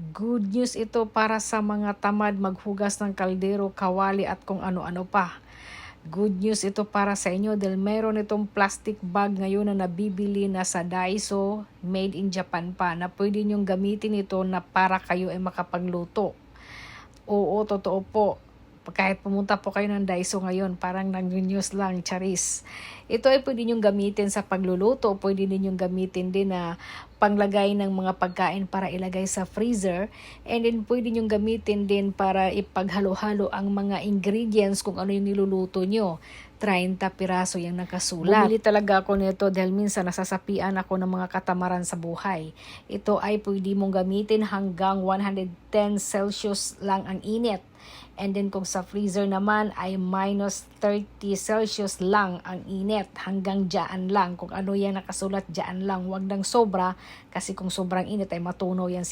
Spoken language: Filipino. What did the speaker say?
Good news ito para sa mga tamad maghugas ng kaldero, kawali at kung ano-ano pa. Good news ito para sa inyo dahil meron itong plastic bag ngayon na nabibili na sa Daiso, made in Japan pa, na pwede nyong gamitin ito na para kayo ay makapagluto. Oo, totoo po. Kahit pumunta po kayo ng Daiso ngayon, parang nag-news lang, charis. Ito ay pwede nyong gamitin sa pagluluto, pwede ninyong gamitin din na panglagay ng mga pagkain para ilagay sa freezer, and then pwede nyong gamitin din para ipaghalo-halo ang mga ingredients kung ano yung niluluto nyo. 30 piraso yung nakasulat. Bumili talaga ako nito dahil minsan nasasapian ako ng mga katamaran sa buhay. Ito ay pwede mong gamitin hanggang 110 Celsius lang ang init. And then kung sa freezer naman ay minus 30 Celsius lang ang init. Hanggang dyan lang. Kung ano yan nakasulat, dyan lang. Huwag nang sobra kasi kung sobrang init ay matunaw yan